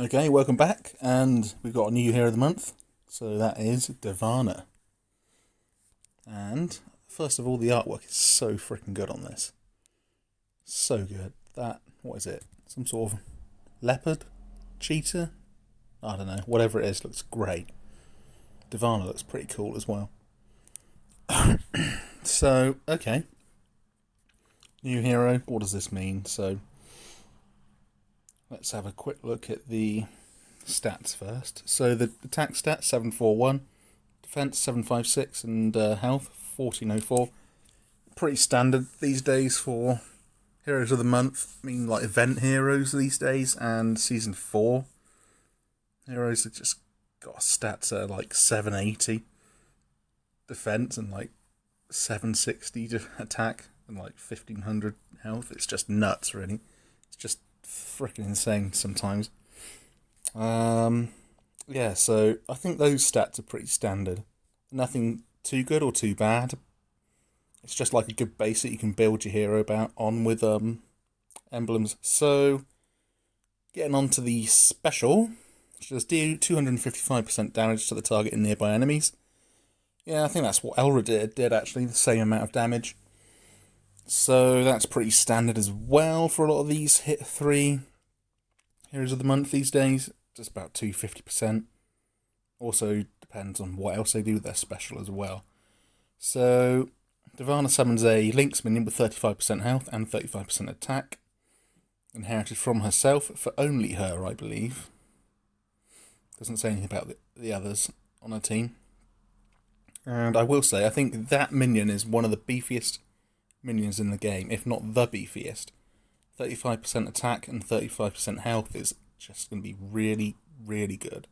Okay, welcome back, and we've got a new hero of the month, so that is Divana. And first of all, the artwork is so freaking good on this. So good. What is it? Some sort of leopard? Cheetah? I don't know. Whatever it is, looks great. Divana looks pretty cool as well. So, okay. New hero, what does this mean? So, let's have a quick look at the stats first. So the attack stats 741, defense 756, and health 1404. Pretty standard these days for heroes of the month. I mean, like event heroes these days, and season 4 heroes have just got stats at like 780 defense and like 760 attack and like 1500 health. It's just nuts, really. It's just freaking insane sometimes. Yeah, so I think those stats are pretty standard. Nothing too good or too bad. It's just like a good base that you can build your hero on with emblems. So, getting on to the special, which does do 255% damage to the target and nearby enemies. Yeah, I think that's what Elra did actually, the same amount of damage. So that's pretty standard as well for a lot of these hit 3 heroes of the month these days. Just about 250%. Also depends on what else they do with their special as well. So Divana summons a Lynx minion with 35% health and 35% attack. Inherited from herself for only her, I believe. Doesn't say anything about the others on her team. And I will say, I think that minion is one of the beefiest minions in the game, if not the beefiest. 35% attack and 35% health is just going to be really, really good.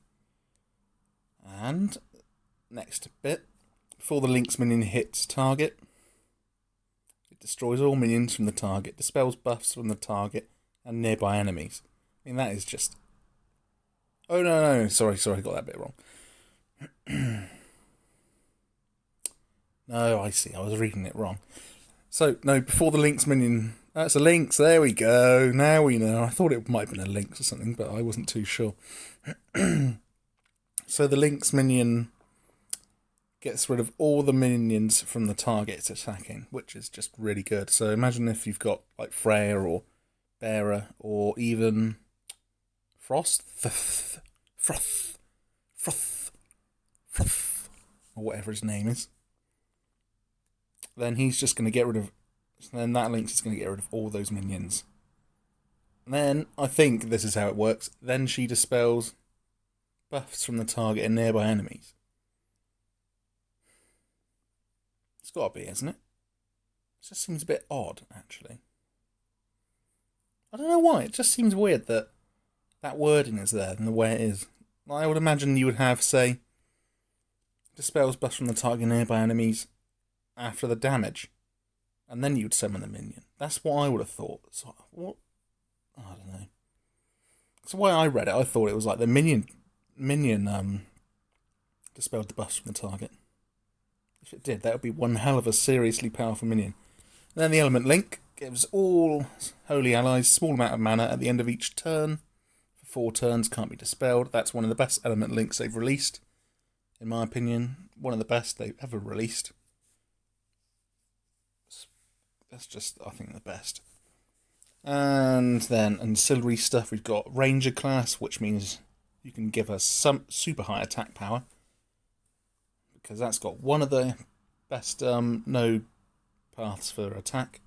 And next bit, before the Lynx minion hits target, it destroys all minions from the target, dispels buffs from the target and nearby enemies. I mean, that is just... Oh, no, sorry, I got that bit wrong. No, I see, I was reading it wrong. So, no, before the Lynx minion... That's a Lynx, there we go. Now we know. I thought it might have been a Lynx or something, but I wasn't too sure. So the Lynx minion gets rid of all the minions from the target it's attacking, which is just really good. So imagine if you've got like Freya or Bearer or even Frost, or whatever his name is. Then he's just going to get rid of... Then that Lynx is going to get rid of all those minions. And then, I think this is how it works, then she dispels buffs from the target and nearby enemies. It's got to be, isn't it? It just seems a bit odd, actually. I don't know why, it just seems weird that that wording is there and the way it is. I would imagine you would have, say, dispels buffs from the target and nearby enemies after the damage. And then you'd summon the minion. That's what I would have thought. So, what? I don't know. That's the way I read it. I thought it was like the minion dispelled the buffs from the target. If it did, that would be one hell of a seriously powerful minion. And then the element link gives all holy allies small amount of mana at the end of each turn. For 4 turns, can't be dispelled. That's one of the best element links they've released. In my opinion, one of the best they've ever released. That's just, I think, the best. And then ancillary stuff, we've got Ranger class, which means you can give us some super high attack power. Because that's got one of the best node paths for attack.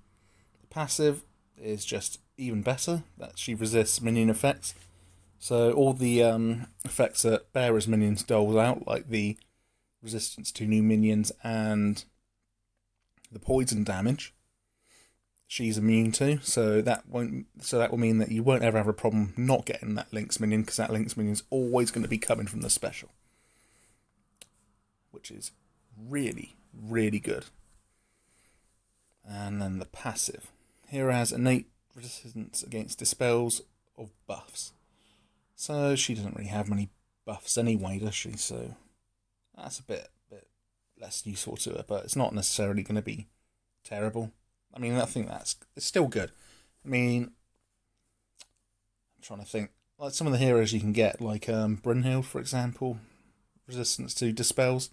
The passive is just even better. That she resists minion effects. So all the effects that Bearer's minions dole out, like the resistance to new minions and the poison damage, she's immune to, so that will mean that you won't ever have a problem not getting that Lynx minion, because that Lynx minion is always going to be coming from the special, which is really, really good. And then the passive. Hero has innate resistance against dispels of buffs, so she doesn't really have many buffs anyway, does she? So that's a bit less useful to her, but it's not necessarily going to be terrible. I mean, I think it's still good. I mean, I'm trying to think. Like some of the heroes you can get, like Brynhild, for example, resistance to dispels.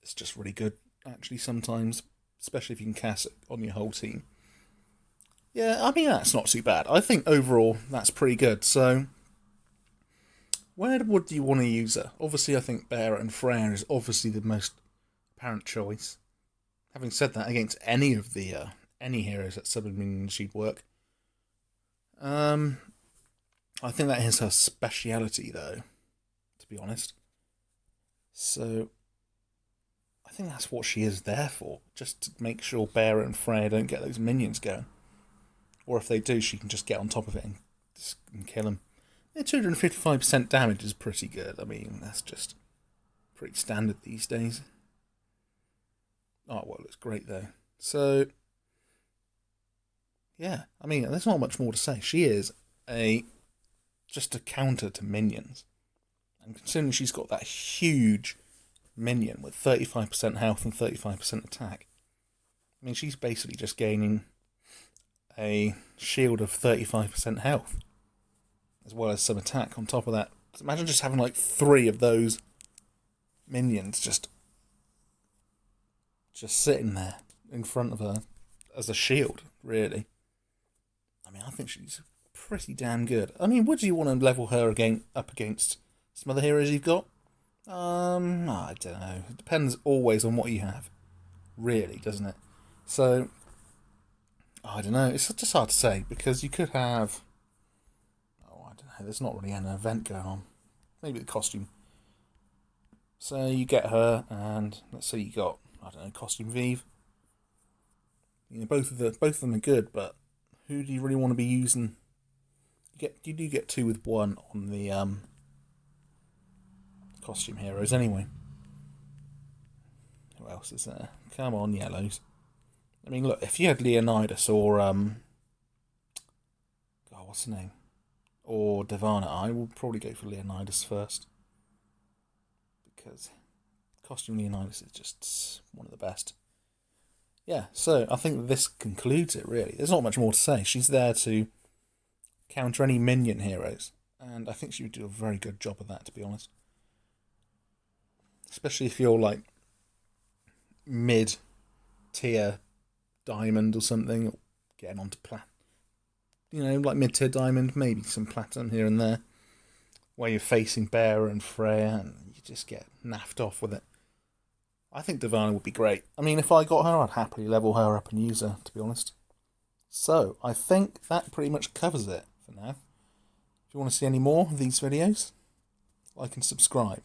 It's just really good, actually, sometimes, especially if you can cast it on your whole team. Yeah, I mean, that's not too bad. I think overall, that's pretty good. So, where would you want to use her? Obviously, I think Bear and Freya is obviously the most apparent choice. Having said that, against any of the any heroes that summon minions, she'd work. I think that is her speciality, though, to be honest. So, I think that's what she is there for, just to make sure Bear and Freya don't get those minions going. Or if they do, she can just get on top of it and kill them. Yeah, 255% damage is pretty good. I mean, that's just pretty standard these days. Oh, well, it's great, though. So, yeah, I mean, there's not much more to say. She is just a counter to minions. And considering she's got that huge minion with 35% health and 35% attack, I mean, she's basically just gaining a shield of 35% health, as well as some attack on top of that. Imagine just having like 3 of those minions just sitting there in front of her as a shield, really. I mean, I think she's pretty damn good. I mean, would you want to level her up against some other heroes you've got? I don't know. It depends always on what you have, really, doesn't it? So, I don't know. It's just hard to say, because you could have... Oh, I don't know. There's not really an event going on. Maybe the costume. So you get her, and let's say you got, I don't know, Costume Vive. You know, both of them are good, but who do you really want to be using? You do get 2 with 1 on the costume heroes anyway. Who else is there? Come on, yellows. I mean, look, if you had Leonidas or what's the name? Or Divana, I will probably go for Leonidas first, because costume Leonidas is just one of the best. Yeah, so I think this concludes it, really. There's not much more to say. She's there to counter any minion heroes, and I think she would do a very good job of that, to be honest. Especially if you're like mid-tier diamond or something, or getting onto like mid-tier diamond, maybe some platinum here and there, where you're facing Bear and Freya, and you just get naffed off with it. I think Divana would be great. I mean, if I got her, I'd happily level her up and use her, to be honest. So, I think that pretty much covers it for now. If you want to see any more of these videos, like and subscribe.